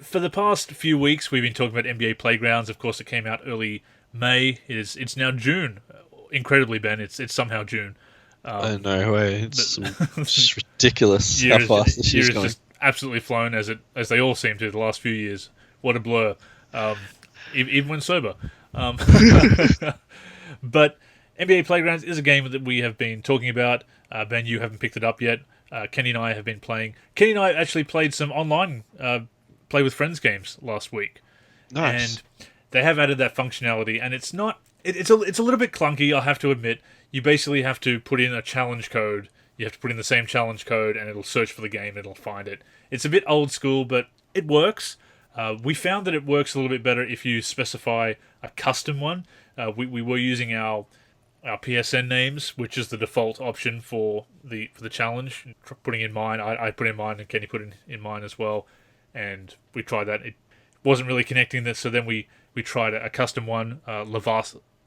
for the past few weeks, we've been talking about NBA Playgrounds. Of course, it came out early May. It's now June. Incredibly, Ben, it's somehow June. Oh, no way. It's The just ridiculous how fast this year year's has going. just absolutely flown as they all seem to the last few years. What a blur, um, even when sober. Um, but NBA Playgrounds is a game that we have been talking about. Ben, you haven't picked it up yet. Kenny and I have been playing. Kenny and I actually played some online play with friends games last week, Nice. and they have added that functionality. And it's not. It's a little bit clunky. I'll have to admit. You basically have to put in a challenge code. You have to put in the same challenge code, and it'll search for the game. And it'll find it. It's a bit old school, but it works. We found that it works a little bit better if you specify a custom one. We were using our PSN names, which is the default option for the challenge. Putting in mine, I put in mine, and Kenny put in mine as well. And we tried that. It wasn't really connecting this, so then we tried a custom one,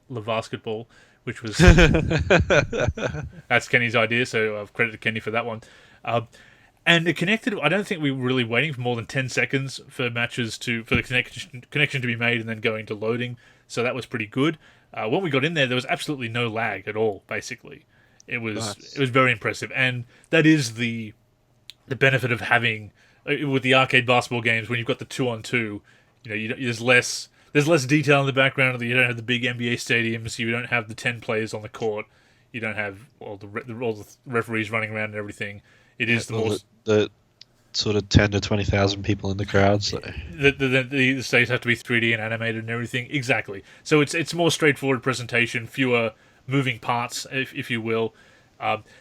Basketball, which was that's Kenny's idea. So credit to Kenny for that one. And it connected. I don't think we were really waiting for more than 10 seconds for the connection to be made and then going to loading. So that was pretty good. When we got in there was absolutely no lag at all. Basically, Nice. it was very impressive, and that is the benefit of having with the arcade basketball games when you've got the 2-on-2. There's less detail in the background. You don't have the big NBA stadiums. You don't have the 10 players on the court. You don't have all the referees running around and everything. It is the Well, more the sort of 10 to 20,000 people in the crowd. So the stages have to be 3D and animated and everything. Exactly. So it's more straightforward presentation, fewer moving parts, if you will.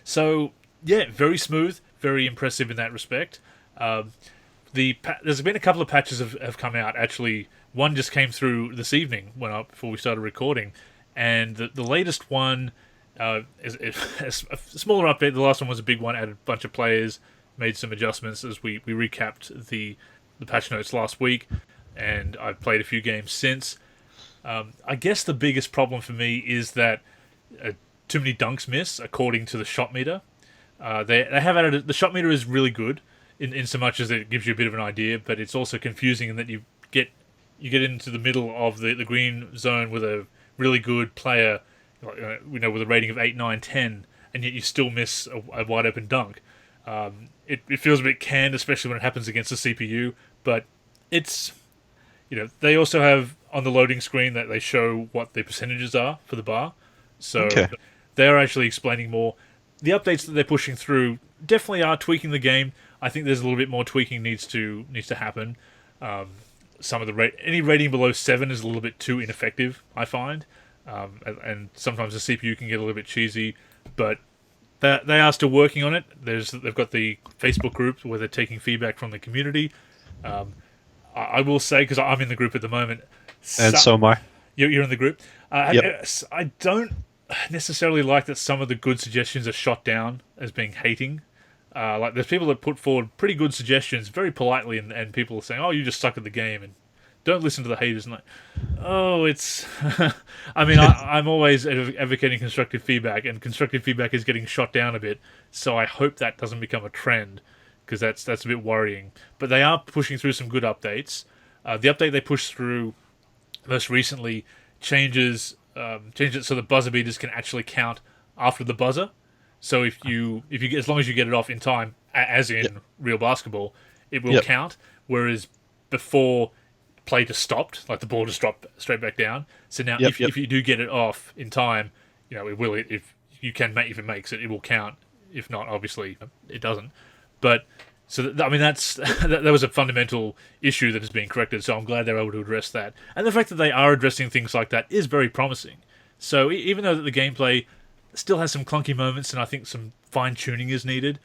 So yeah, very smooth, very impressive in that respect. There's been a couple of patches have come out. Actually, one just came through this evening before we started recording, and the latest one is a smaller update. The last one was a big one, added a bunch of players, made some adjustments as we recapped the patch notes last week, and I've played a few games since. I guess the biggest problem for me is that too many dunks miss according to the shot meter. They have added the shot meter is really good in so much as it gives you a bit of an idea, but it's also confusing in that you get into the middle of the green zone with a really good player, with a rating of 8, 9, 10, and yet you still miss a wide open dunk. It feels a bit canned, especially when it happens against the CPU, but it's, they also have on the loading screen that they show what the percentages are for the bar. So okay. they're actually explaining more. The updates that they're pushing through definitely are tweaking the game. I think there's a little bit more tweaking needs to happen. Some of the any rating below 7 is a little bit too ineffective, I find, and sometimes the CPU can get a little bit cheesy, but they are still working on it. They've got the Facebook group where they're taking feedback from the community. I will say, because I'm in the group at the moment, And so am I. you're in the group. Yep. I don't necessarily like that some of the good suggestions are shot down as being hating. Like there's people that put forward pretty good suggestions very politely, and people are saying, "Oh, you just suck at the game," and don't listen to the haters. And like, oh, it's. I mean, I'm always advocating constructive feedback, and constructive feedback is getting shot down a bit. So I hope that doesn't become a trend, because that's a bit worrying. But they are pushing through some good updates. The update they pushed through most recently changes it so the buzzer beaters can actually count after the buzzer. So if you get, as long as you get it off in time, as in Yep. real basketball, it will Yep. count. Whereas before, play just stopped, like the ball just dropped straight back down. So now, Yep. if you do get it off in time, it will. If you can make, if it makes it, it will count. If not, obviously, it doesn't. But I mean, that's that was a fundamental issue that has been corrected. So I'm glad they're able to address that, and the fact that they are addressing things like that is very promising. So even though the gameplay still has some clunky moments, and I think some fine tuning is needed.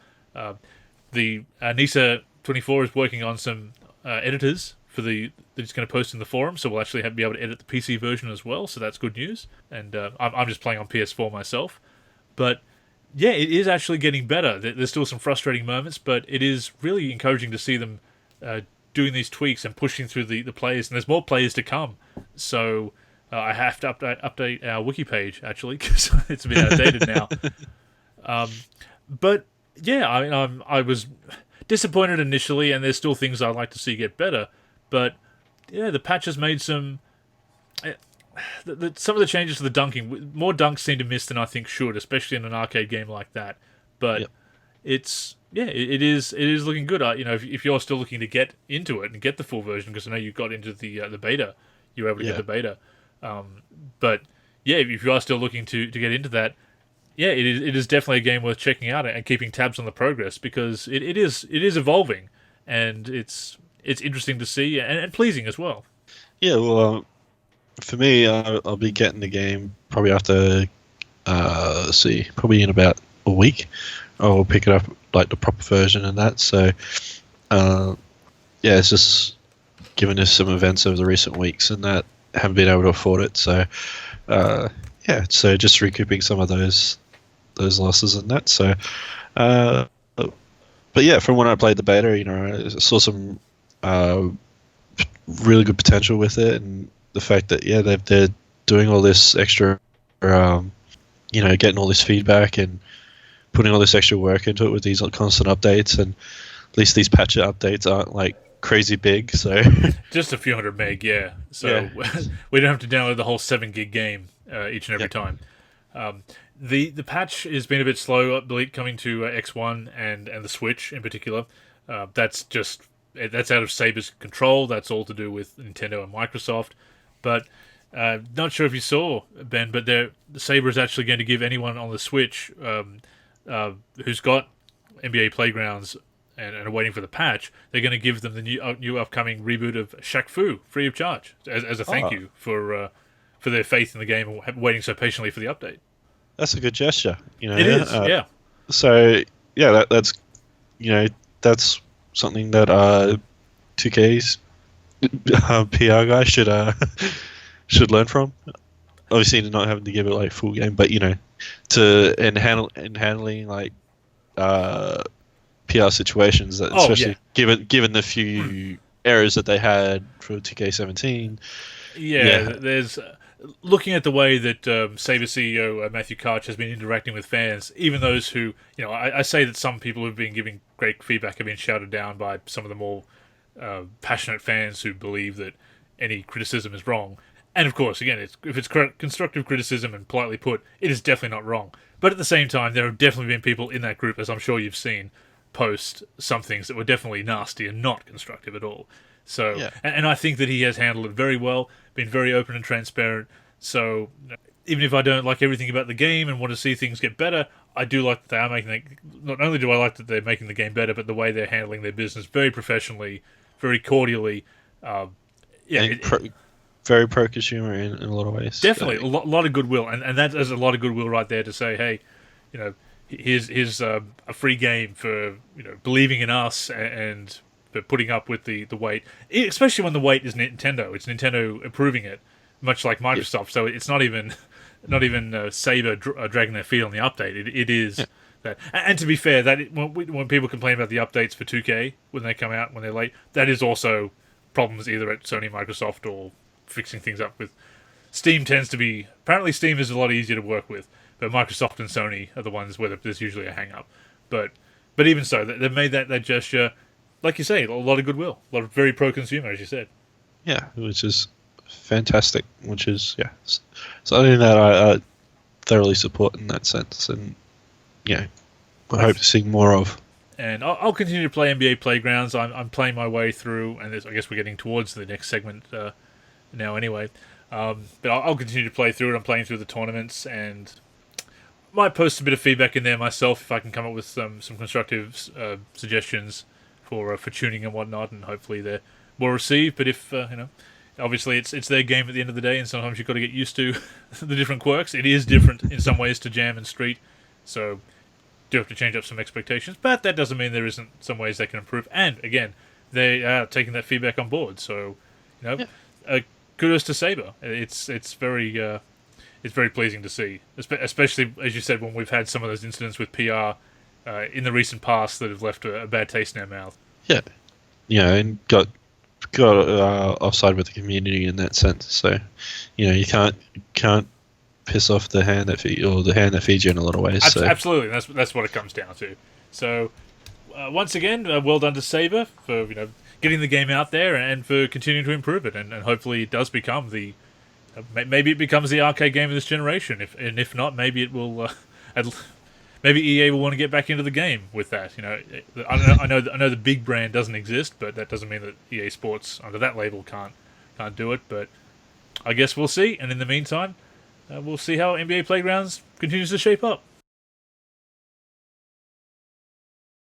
The Nisa 24 is working on some editors that it's going to post in the forum, so we'll actually be able to edit the PC version as well. So that's good news. And I'm just playing on PS4 myself, but yeah, it is actually getting better. There's still some frustrating moments, but it is really encouraging to see them doing these tweaks and pushing through the players, and there's more players to come. So I have to update our wiki page, actually, because it's a bit outdated now. But yeah, I was disappointed initially, and there's still things I'd like to see get better. But yeah, the patch has made some. Some of the changes to the dunking, more dunks seem to miss than I think should, especially in an arcade game like that. But Yep. it is looking good. If you're still looking to get into it and get the full version, because I know you got into the beta, you were able to get the beta. But yeah, if you are still looking to get into that, yeah, it is definitely a game worth checking out and keeping tabs on the progress, because it is evolving, and it's interesting to see and pleasing as well. Yeah, well, for me, I'll be getting the game probably after, let's see, probably in about a week. I'll pick it up, like the proper version and that. So, yeah, it's just given us some events over the recent weeks and that haven't been able to afford it. So, yeah, so just recouping some of those losses and that. So, but yeah, from when I played the beta, I saw some really good potential with it, and the fact that they're doing all this extra, getting all this feedback and putting all this extra work into it with these constant updates, and at least these patch updates aren't like crazy big. So just a few hundred meg, yeah. So yeah. we don't have to download the whole 7 gig game each and every time. The patch has been a bit slow, I believe, coming to X1 and the Switch in particular. That's out of Saber's control. That's all to do with Nintendo and Microsoft. But not sure if you saw, Ben, but Saber is actually going to give anyone on the Switch who's got NBA Playgrounds and are waiting for the patch, they're going to give them the new upcoming reboot of Shaq Fu free of charge as a thank you for their faith in the game and waiting so patiently for the update. That's a good gesture. It is, yeah. So yeah, that's something that 2K's PR guy should learn from. Obviously, not having to give it like full game, but handling like PR situations, that especially given the few errors that they had for 2K17. Yeah, there's looking at the way that Saber CEO Matthew Karch has been interacting with fans, even those who, I say that some people who've been giving great feedback have been shouted down by some of the more passionate fans who believe that any criticism is wrong. And of course, again, if it's constructive criticism and politely put, it is definitely not wrong. But at the same time, there have definitely been people in that group, as I'm sure you've seen, post some things that were definitely nasty and not constructive at all. So, and I think that he has handled it very well, been very open and transparent. So, even if I don't like everything about the game and want to see things get better, I do like that they are making it. Not only do I like that they're making the game better, but the way they're handling their business very professionally, very cordially. Very pro-consumer in a lot of ways. Definitely, a lot of goodwill, and that is a lot of goodwill right there to say, hey, here's a free game for believing in us and for putting up with the wait, especially when the wait is Nintendo. It's Nintendo approving it, much like Microsoft. Yeah. So it's not even Saber dragging their feet on the update. It is that. And to be fair, when people complain about the updates for 2K when they come out when they're late, that is also problems either at Sony, Microsoft, or fixing things up with Steam. Apparently Steam is a lot easier to work with, but Microsoft and Sony are the ones where there's usually a hang-up. But even so, they've made that gesture, like you say, a lot of goodwill, a lot of very pro-consumer, as you said. Yeah, which is fantastic. Which is something that I thoroughly support in that sense, and I hope to see more of. And I'll continue to play NBA Playgrounds. I'm playing my way through, and I guess we're getting towards the next segment now anyway. But I'll continue to play through it. I'm playing through the tournaments, and might post a bit of feedback in there myself if I can come up with some constructive suggestions for tuning and whatnot, and hopefully they're well received. But if obviously it's their game at the end of the day, and sometimes you've got to get used to the different quirks. It is different in some ways to Jam and Street, so do have to change up some expectations. But that doesn't mean there isn't some ways they can improve. And again, they are taking that feedback on board. So kudos to Saber. It's very pleasing to see, especially as you said, when we've had some of those incidents with PR in the recent past that have left a bad taste in our mouth. Yeah, and got offside with the community in that sense. So, you can't piss off the hand that feeds you in a lot of ways. Absolutely, that's what it comes down to. So, once again, well done to Saber for getting the game out there and for continuing to improve it, and hopefully it does become the maybe it becomes the arcade game of this generation. If not, maybe it will. Maybe EA will want to get back into the game with that. I know the big brand doesn't exist, but that doesn't mean that EA Sports under that label can't do it. But I guess we'll see. And in the meantime, we'll see how NBA Playgrounds continues to shape up.